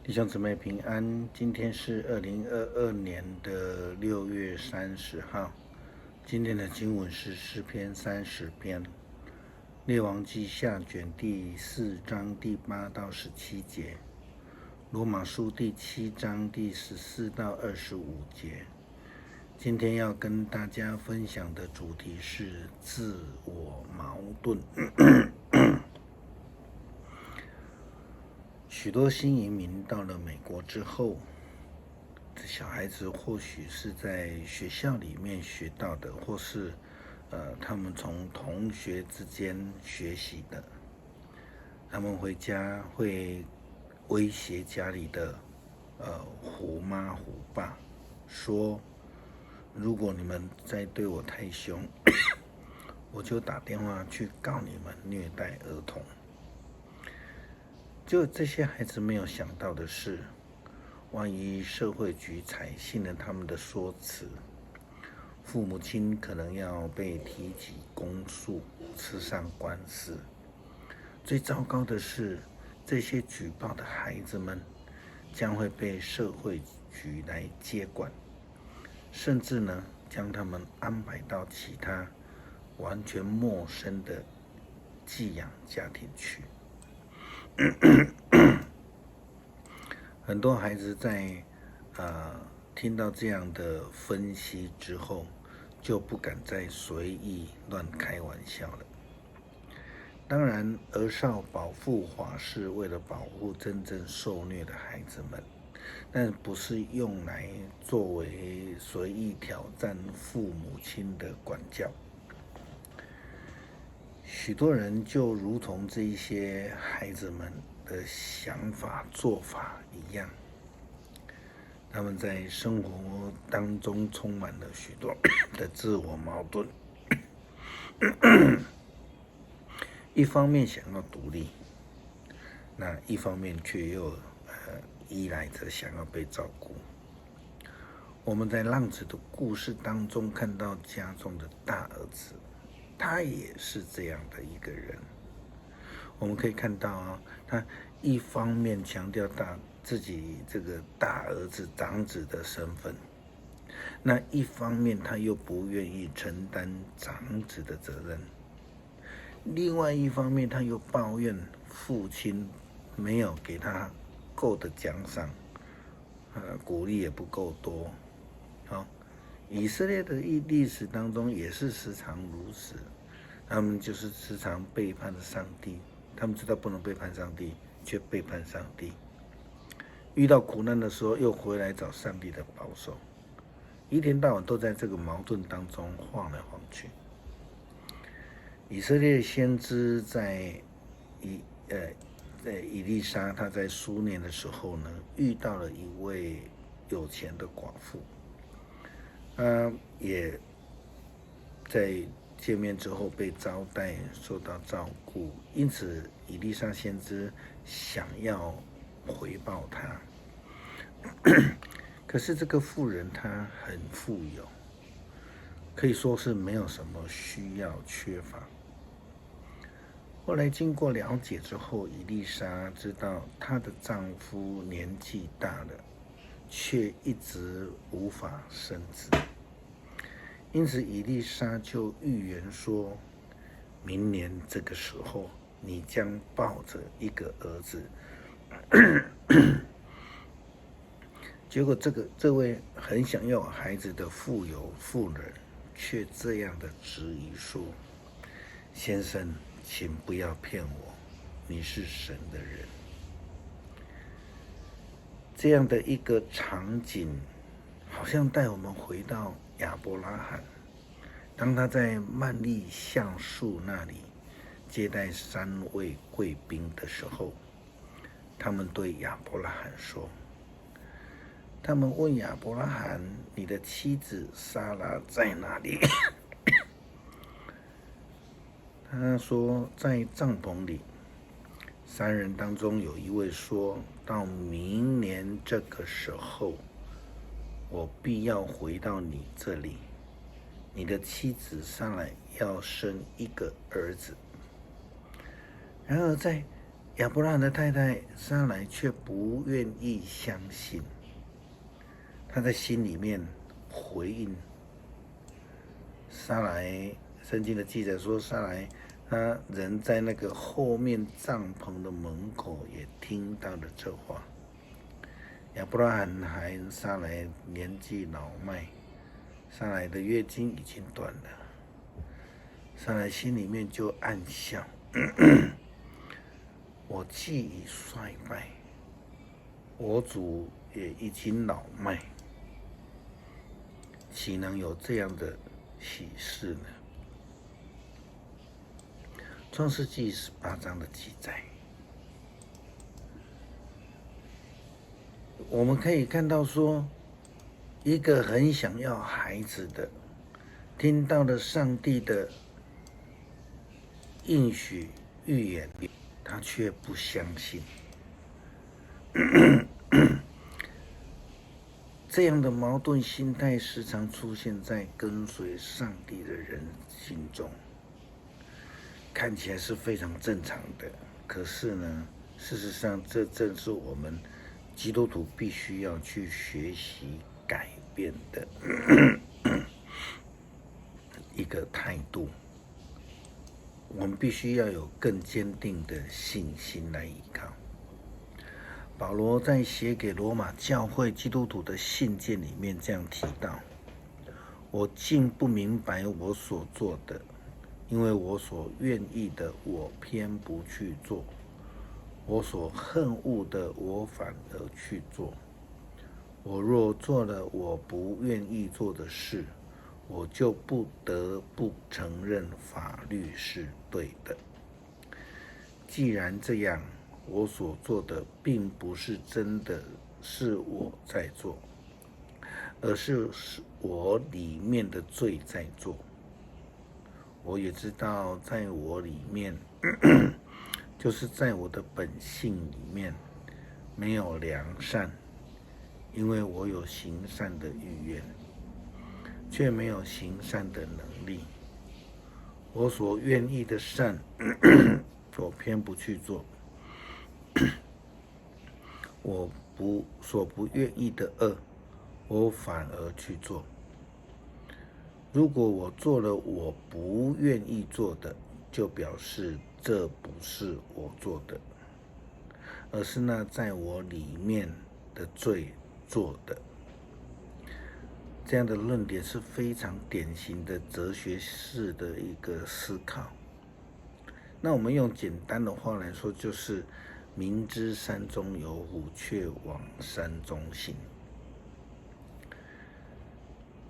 弟兄姊妹平安，今天是2022年的6月30号。今天的经文是诗篇30篇，列王记下卷第4章第8到17节，罗马书第7章第14到25节。今天要跟大家分享的主题是自我矛盾。许多新移民到了美国之后，小孩子或许是在学校里面学到的，或是他们从同学之间学习的。他们回家会威胁家里的虎妈虎爸，说如果你们再对我太凶，我就打电话去告你们虐待儿童。就这些孩子没有想到的是，万一社会局采信了他们的说辞，父母亲可能要被提起公诉，吃上官司。最糟糕的是，这些举报的孩子们将会被社会局来接管，甚至呢将他们安排到其他完全陌生的寄养家庭去。很多孩子在听到这样的分析之后，就不敢再随意乱开玩笑了。当然，儿少保护法是为了保护真正受虐的孩子们，但不是用来作为随意挑战父母亲的管教。许多人就如同这一些孩子们的想法做法一样，他们在生活当中充满了许多的自我矛盾。一方面想要独立，那一方面却又依赖着想要被照顾。我们在浪子的故事当中看到家中的大儿子，他也是这样的一个人。我们可以看到他一方面强调自己这个大儿子长子的身份，那一方面他又不愿意承担长子的责任，另外一方面他又抱怨父亲没有给他够的奖赏，鼓励也不够多。以色列的历史当中也是时常如此，他们就是时常背叛了上帝，他们知道不能背叛上帝，却背叛上帝。遇到苦难的时候，又回来找上帝的保守，一天到晚都在这个矛盾当中晃来晃去。以色列先知在以利沙他在苏念的时候呢，遇到了一位有钱的寡妇，他也在见面之后被招待，受到照顾，因此以利沙先知想要回报他。可是这个妇人她很富有，可以说是没有什么需要缺乏。后来经过了解之后，以利沙知道她的丈夫年纪大了，却一直无法生子，因此以利沙就预言说，明年这个时候你将抱着一个儿子。结果这位很想要孩子的富有妇人却这样的质疑说，先生，请不要骗我，你是神的人。这样的一个场景好像带我们回到亚伯拉罕，当他在曼利橡树那里接待3位贵宾的时候，他们对亚伯拉罕说，他们问亚伯拉罕，你的妻子撒拉在哪里？他说在帐篷里。3人当中有一位说，到明年这个时候，我必要回到你这里，你的妻子撒拉要生一个儿子。然而在亚伯拉罕的太太撒来却不愿意相信，她在心里面回应撒来。圣经的记载说，撒来他人在那个后面帐篷的门口也听到了这话。亚伯拉罕还撒来年纪老迈，撒来的月经已经断了，撒来心里面就暗笑我既已衰败，我主也已经老迈，岂能有这样的喜事呢？创世纪18章的记载，我们可以看到说，一个很想要孩子的，听到了上帝的应许预言，他却不相信。这样的矛盾心态时常出现在跟随上帝的人心中，看起来是非常正常的，可是呢，事实上这正是我们基督徒必须要去学习改变的一个态度。我们必须要有更坚定的信心来依靠。保罗在写给罗马教会基督徒的信件里面这样提到：我竟不明白我所做的，因为我所愿意的，我偏不去做；我所恨恶的，我反而去做。我若做了我不愿意做的事，我就不得不承认法律是对的。既然这样，我所做的并不是真的是我在做，而是我里面的罪在做。我也知道在我里面就是在我的本性里面没有良善，因为我有行善的意愿，却没有行善的能力。我所愿意的善我偏不去做，我所不愿意的恶我反而去做。如果我做了我不愿意做的，就表示这不是我做的，而是那在我里面的罪做的。这样的论点是非常典型的哲学式的一个思考。那我们用简单的话来说，就是明知山中有虎，却往山中行。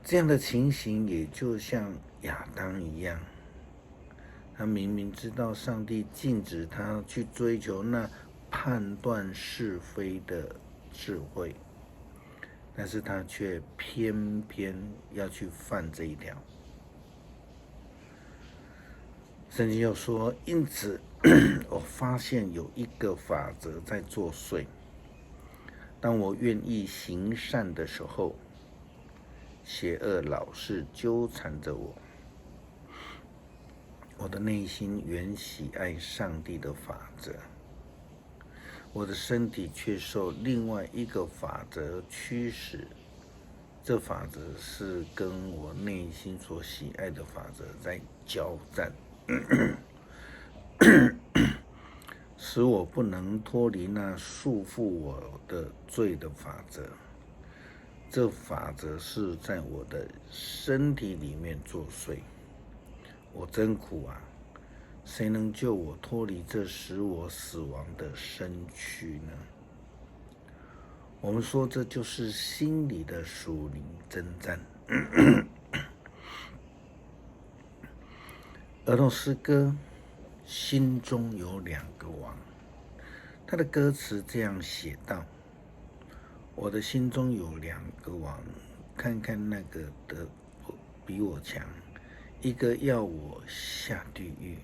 这样的情形也就像亚当一样，他明明知道上帝禁止他去追求那判断是非的智慧，但是他却偏偏要去犯这一条。圣经又说，因此我发现有一个法则在作祟：当我愿意行善的时候，邪恶老是纠缠着我。我的内心原喜爱上帝的法则，我的身体却受另外一个法则驱使。这法则是跟我内心所喜爱的法则在交战，使我不能脱离那束缚我的罪的法则。这法则是在我的身体里面作祟。我真苦啊！谁能救我脱离这使我死亡的身躯呢？我们说这就是心理的属灵征战。儿童诗歌心中有两个王，他的歌词这样写道：我的心中有两个王，看看那个的比我强，一个要我下地狱，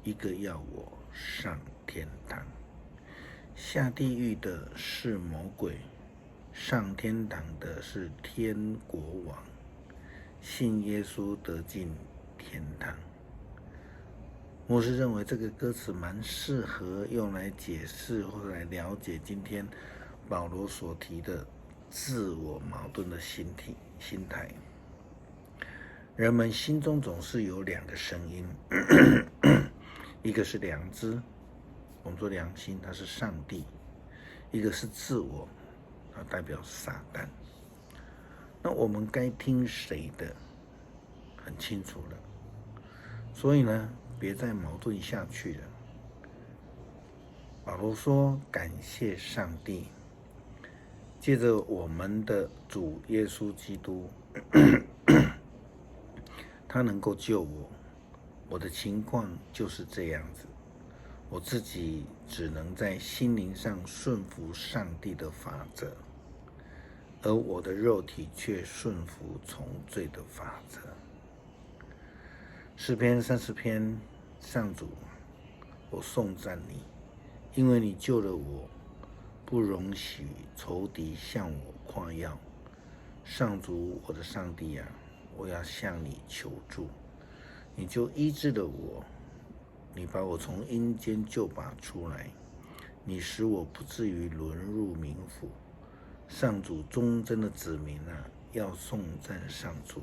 一个要我上天堂。下地狱的是魔鬼，上天堂的是天国王。信耶稣得进天堂。牧师认为这个歌词蛮适合用来解释或者来了解今天保罗所提的自我矛盾的心态。人们心中总是有两个声音，一个是良知，我们说良心，它是上帝；一个是自我，它代表撒旦。那我们该听谁的？很清楚了。所以呢，别再矛盾下去了。保罗说：“感谢上帝，借着我们的主耶稣基督，他能够救我。我的情况就是这样子，我自己只能在心灵上顺服上帝的法则，而我的肉体却顺服从罪的法则。”诗篇30篇，上主，我颂赞你，因为你救了我，不容许仇敌向我夸耀。上主，我的上帝啊，我要向你求助，你就医治了我，你把我从阴间救拔出来，你使我不至于沦入冥府。上主，忠贞的子民啊，要颂赞上主。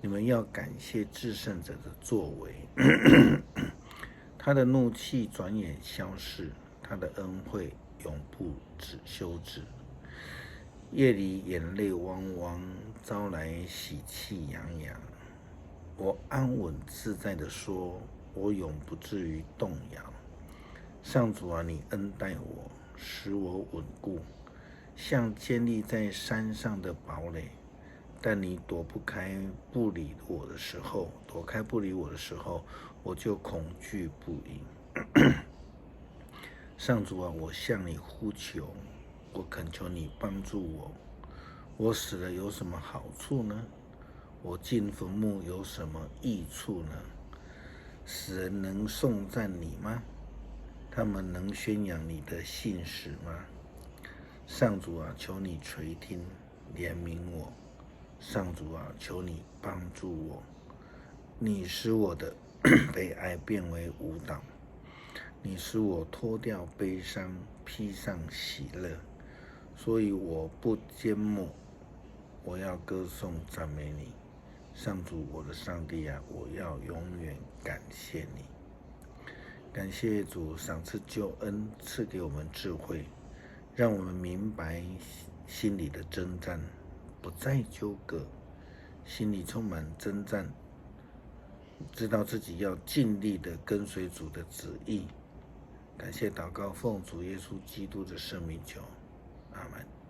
你们要感谢至圣者的作为，他的怒气转眼消逝，他的恩惠永不休止。夜里眼泪汪汪，朝来喜气洋洋。我安稳自在地说，我永不至于动摇。上主啊，你恩待我，使我稳固，像建立在山上的堡垒。但你躲开不理我的时候，我就恐惧不已。上主啊，我向你呼求，我恳求你帮助我。我死了有什么好处呢？我进坟墓有什么益处呢？死人能颂赞你吗？他们能宣扬你的信实吗？上主啊，求你垂听，怜悯我。上主啊，求你帮助我，你使我的悲哀变为舞蹈，你使我脱掉悲伤，披上喜乐，所以我不缄默，我要歌颂赞美你。上主，我的上帝啊，我要永远感谢你。感谢主赏赐救恩，赐给我们智慧，让我们明白心里的征战，不再纠葛，心里充满征战，知道自己要尽力的跟随主的旨意。感谢祷告，奉主耶稣基督的圣名求，阿们。